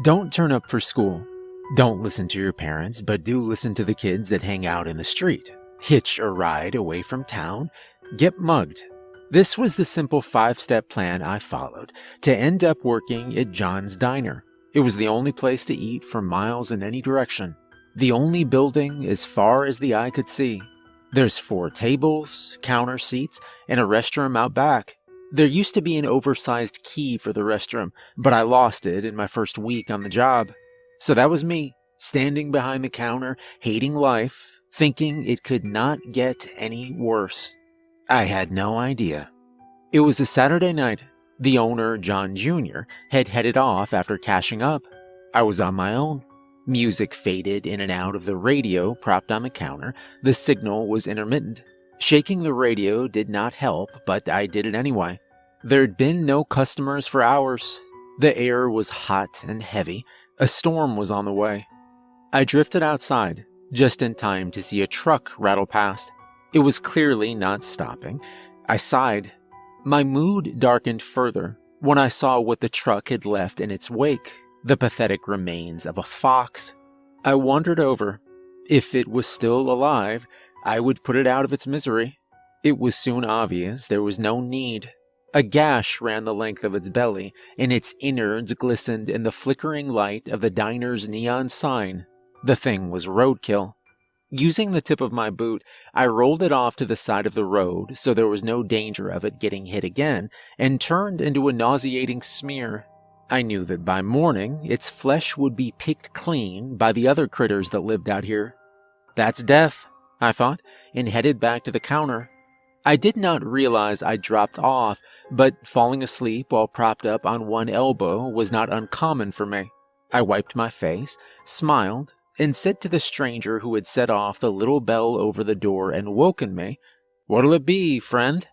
Don't turn up for school. Don't listen to your parents, but do listen to the kids that hang out in the street. Hitch a ride away from town. Get mugged. This was the simple 5-step plan I followed to end up working at John's Diner. It was the only place to eat for miles in any direction. The only building as far as the eye could see. There's 4 tables, counter seats, and a restroom out back. There used to be an oversized key for the restroom, but I lost it in my first week on the job. So that was me, standing behind the counter, hating life, thinking it could not get any worse. I had no idea. It was a Saturday night. The owner, John Jr., had headed off after cashing up. I was on my own. Music faded in and out of the radio propped on the counter. The signal was intermittent. Shaking the radio did not help, but I did it anyway. There'd been no customers for hours. The air was hot and heavy. A storm was on the way. I drifted outside, just in time to see a truck rattle past. It was clearly not stopping. I sighed. My mood darkened further when I saw what the truck had left in its wake, the pathetic remains of a fox. I wandered over. If it was still alive, I would put it out of its misery. It was soon obvious there was no need. A gash ran the length of its belly, and its innards glistened in the flickering light of the diner's neon sign. The thing was roadkill. Using the tip of my boot, I rolled it off to the side of the road so there was no danger of it getting hit again, and turned into a nauseating smear. I knew that by morning, its flesh would be picked clean by the other critters that lived out here. That's death, I thought, and headed back to the counter. I did not realize I'd dropped off, but falling asleep while propped up on one elbow was not uncommon for me. I wiped my face, smiled, and said to the stranger who had set off the little bell over the door and woken me, "What'll it be, friend?"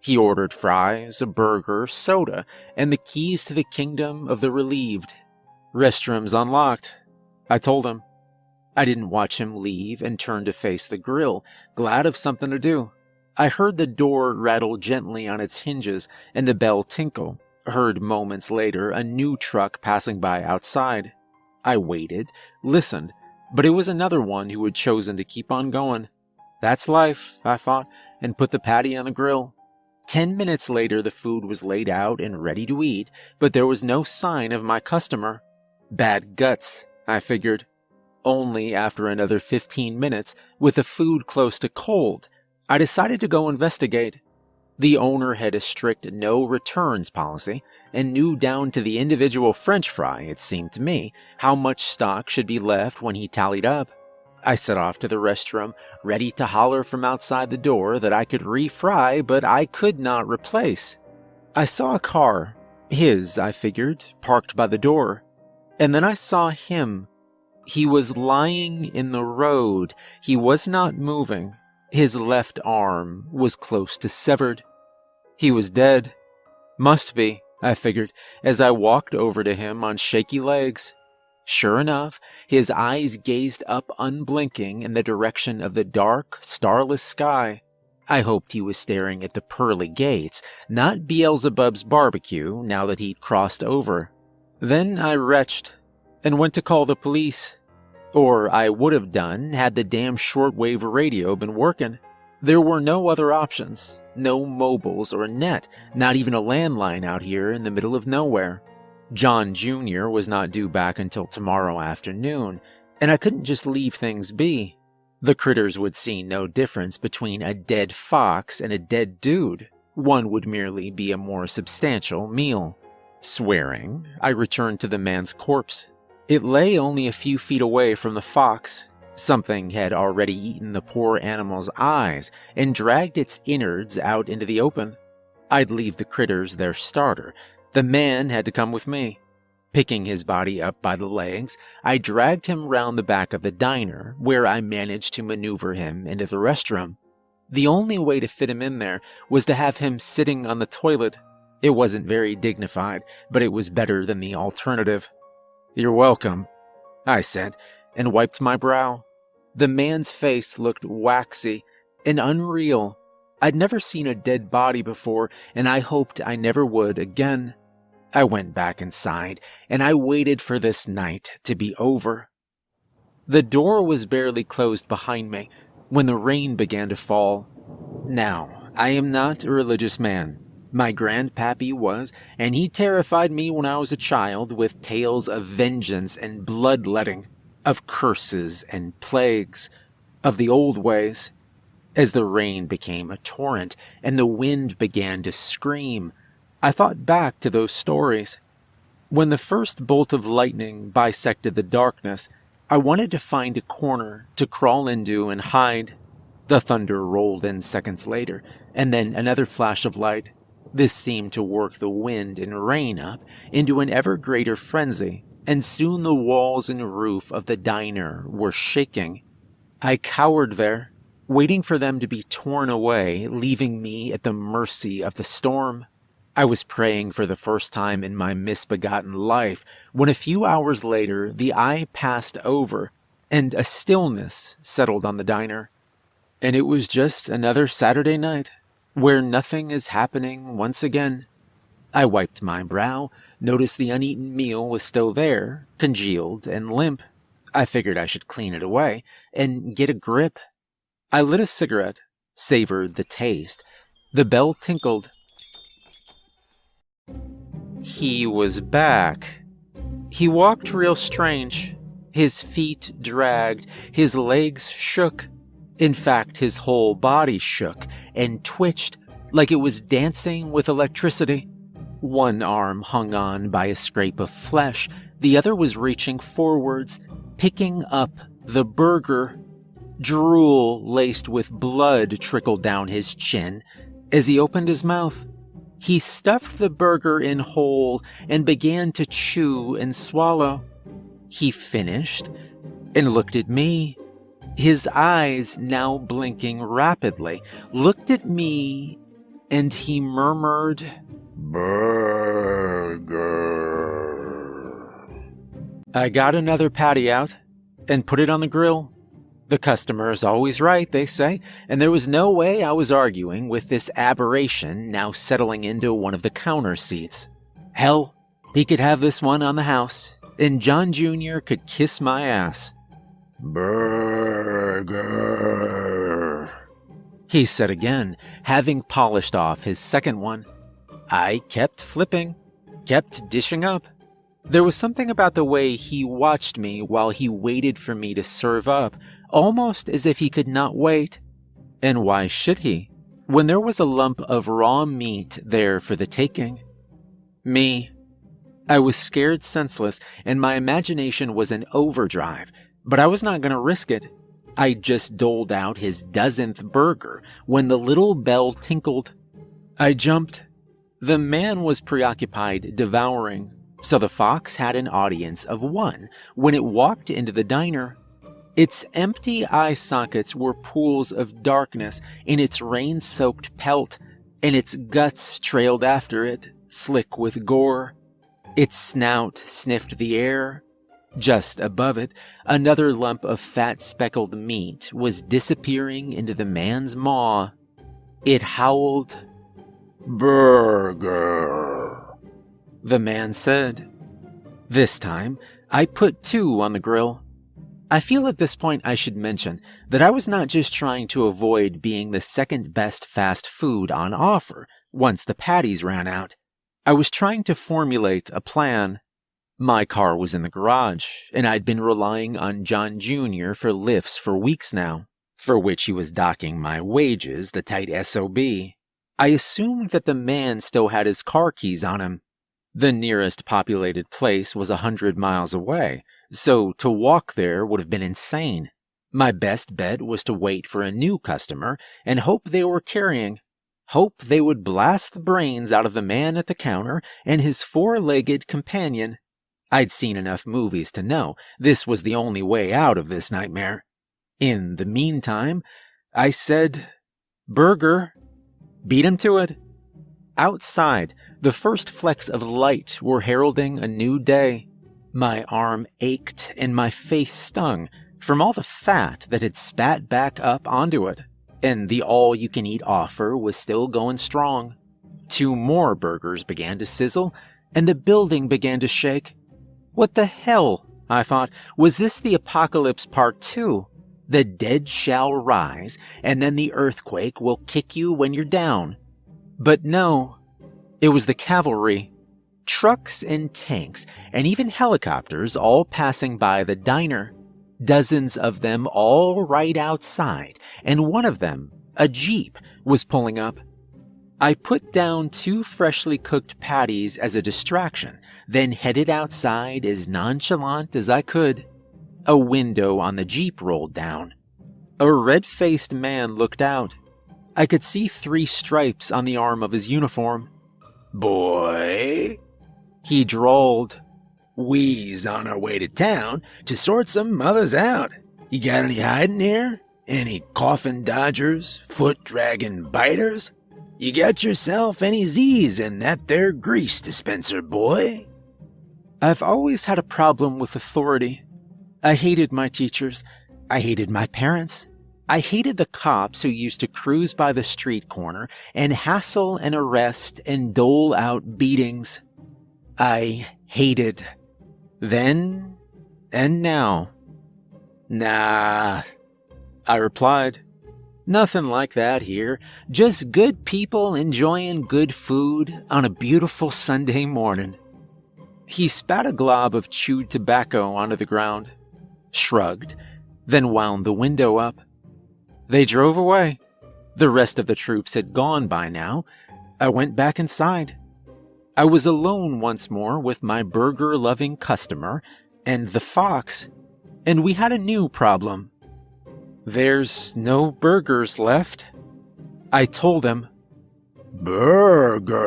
He ordered fries, a burger, soda, and the keys to the kingdom of the relieved. "Restroom's unlocked," I told him. I didn't watch him leave and turn to face the grill, glad of something to do. I heard the door rattle gently on its hinges and the bell tinkle, heard moments later a new truck passing by outside. I waited, listened, but it was another one who had chosen to keep on going. That's life, I thought, and put the patty on the grill. 10 minutes later the food was laid out and ready to eat, but there was no sign of my customer. Bad guts, I figured. Only after another 15 minutes, with the food close to cold, I decided to go investigate. The owner had a strict no returns policy and knew down to the individual French fry, it seemed to me, how much stock should be left when he tallied up. I set off to the restroom, ready to holler from outside the door that I could refry, but I could not replace. I saw a car, his, I figured, parked by the door, and then I saw him. He was lying in the road. He was not moving. His left arm was close to severed. He was dead. Must be, I figured, as I walked over to him on shaky legs. Sure enough, his eyes gazed up unblinking in the direction of the dark, starless sky. I hoped he was staring at the pearly gates, not Beelzebub's barbecue, now that he'd crossed over. Then I retched and went to call the police. Or I would have done had the damn shortwave radio been working. There were no other options. No mobiles or net, not even a landline out here in the middle of nowhere. John Jr. was not due back until tomorrow afternoon, and I couldn't just leave things be. The critters would see no difference between a dead fox and a dead dude. One would merely be a more substantial meal. Swearing, I returned to the man's corpse. It lay only a few feet away from the fox. Something had already eaten the poor animal's eyes and dragged its innards out into the open. I'd leave the critters their starter. The man had to come with me. Picking his body up by the legs, I dragged him round the back of the diner, where I managed to maneuver him into the restroom. The only way to fit him in there was to have him sitting on the toilet. It wasn't very dignified, but it was better than the alternative. "You're welcome," I said, and wiped my brow. The man's face looked waxy and unreal. I'd never seen a dead body before, and I hoped I never would again. I went back inside, and I waited for this night to be over. The door was barely closed behind me when the rain began to fall. Now, I am not a religious man. My grandpappy was, and he terrified me when I was a child with tales of vengeance and bloodletting, of curses and plagues, of the old ways. As the rain became a torrent and the wind began to scream, I thought back to those stories. When the first bolt of lightning bisected the darkness, I wanted to find a corner to crawl into and hide. The thunder rolled in seconds later, and then another flash of light. This seemed to work the wind and rain up into an ever greater frenzy, and soon the walls and roof of the diner were shaking. I cowered there, waiting for them to be torn away, leaving me at the mercy of the storm. I was praying for the first time in my misbegotten life when a few hours later the eye passed over and a stillness settled on the diner. And it was just another Saturday night, where nothing is happening once again. I wiped my brow, noticed the uneaten meal was still there, congealed and limp. I figured I should clean it away and get a grip. I lit a cigarette, savored the taste. The bell tinkled. He was back. He walked real strange. His feet dragged, his legs shook. In fact, his whole body shook and twitched like it was dancing with electricity. One arm hung on by a scrape of flesh, the other was reaching forwards, picking up the burger. Drool laced with blood trickled down his chin as he opened his mouth. He stuffed the burger in whole and began to chew and swallow. He finished and looked at me. His eyes, now blinking rapidly, looked at me and he murmured, "Burger." I got another patty out and put it on the grill. The customer is always right, they say, and there was no way I was arguing with this aberration now settling into one of the counter seats. Hell, he could have this one on the house, and John Jr. could kiss my ass. "Burger," he said again, having polished off his second one. I kept flipping, kept dishing up. There was something about the way he watched me while he waited for me to serve up, almost as if he could not wait. And why should he, when there was a lump of raw meat there for the taking? Me. I was scared senseless, and my imagination was in overdrive, but I was not going to risk it. I just doled out his dozenth burger when the little bell tinkled. I jumped. The man was preoccupied devouring, so the fox had an audience of one when it walked into the diner. Its empty eye sockets were pools of darkness in its rain-soaked pelt, and its guts trailed after it, slick with gore. Its snout sniffed the air. Just above it, another lump of fat speckled meat was disappearing into the man's maw. It howled, "Burger," the man said. This time, I put two on the grill. I feel at this point I should mention that I was not just trying to avoid being the second best fast food on offer once the patties ran out. I was trying to formulate a plan. My car was in the garage, and I'd been relying on John Jr. for lifts for weeks now, for which he was docking my wages, the tight SOB. I assumed that the man still had his car keys on him. The nearest populated place was 100 miles away, so to walk there would have been insane. My best bet was to wait for a new customer and hope they were carrying. Hope they would blast the brains out of the man at the counter and his four-legged companion. I'd seen enough movies to know this was the only way out of this nightmare. In the meantime, I said, "Burger." Beat him to it. Outside, the first flecks of light were heralding a new day. My arm ached and my face stung from all the fat that had spat back up onto it, and the all-you-can-eat offer was still going strong. Two more burgers began to sizzle, and the building began to shake. What the hell, I thought, was this the apocalypse part 2? The dead shall rise, and then the earthquake will kick you when you're down. But no, it was the cavalry. Trucks and tanks, and even helicopters all passing by the diner. Dozens of them all right outside, and one of them, a Jeep, was pulling up. I put down 2 freshly cooked patties as a distraction, then headed outside as nonchalant as I could. A window on the Jeep rolled down. A red-faced man looked out. I could see 3 stripes on the arm of his uniform. "Boy," he drawled. "we's on our way to town to sort some mothers out. You got any hiding here? Any coffin dodgers, foot-dragging biters? You got yourself any Z's in that there grease dispenser, boy?" I've always had a problem with authority. I hated my teachers. I hated my parents. I hated the cops who used to cruise by the street corner and hassle and arrest and dole out beatings. I hated. Then and now. "Nah," I replied. "Nothing like that here. Just good people enjoying good food on a beautiful Sunday morning." He spat a glob of chewed tobacco onto the ground, shrugged, then wound the window up. They drove away. The rest of the troops had gone by now. I went back inside. I was alone once more with my burger-loving customer and the fox, and we had a new problem. "There's no burgers left," I told him. "Burger."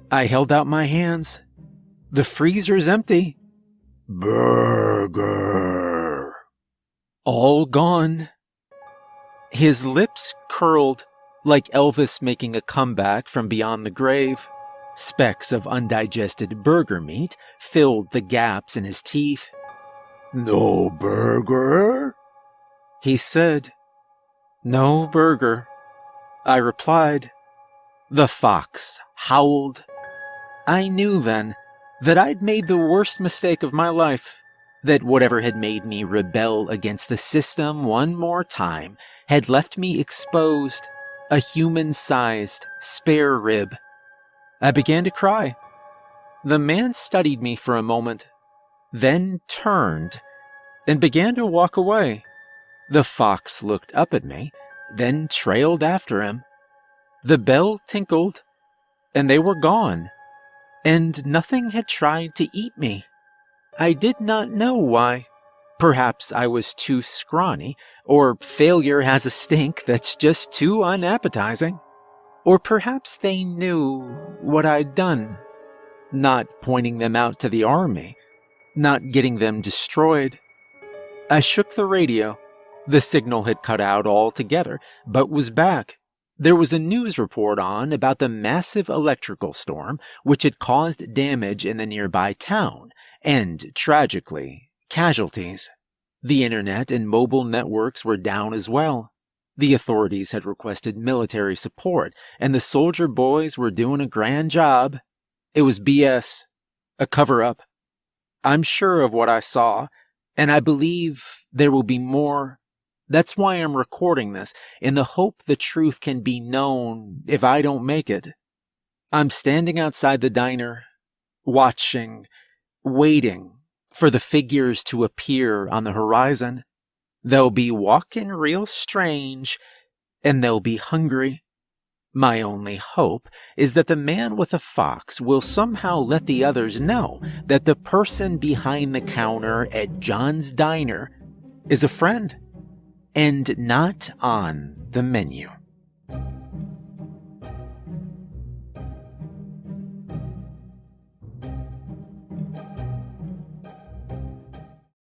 I held out my hands. "The freezer's empty." "Burger." "All gone." His lips curled like Elvis making a comeback from beyond the grave. Specks of undigested burger meat filled the gaps in his teeth. "No burger?" He said. "No burger," I replied. The fox howled. I knew then that I'd made the worst mistake of my life, that whatever had made me rebel against the system one more time had left me exposed, a human-sized spare rib. I began to cry. The man studied me for a moment, then turned and began to walk away. The fox looked up at me, then trailed after him. The bell tinkled, and they were gone, and nothing had tried to eat me. I did not know why. Perhaps I was too scrawny, or failure has a stink that's just too unappetizing. Or perhaps they knew what I'd done, not pointing them out to the army, not getting them destroyed. I shook the radio. The signal had cut out altogether, but was back. There was a news report on about the massive electrical storm which had caused damage in the nearby town, and, tragically, casualties. The internet and mobile networks were down as well. The authorities had requested military support, and the soldier boys were doing a grand job. It was BS, a cover-up. I'm sure of what I saw, and I believe there will be more. That's why I'm recording this, in the hope the truth can be known if I don't make it. I'm standing outside the diner, watching, waiting for the figures to appear on the horizon. They'll be walking real strange, and they'll be hungry. My only hope is that the man with the fox will somehow let the others know that the person behind the counter at John's Diner is a friend, and not on the menu.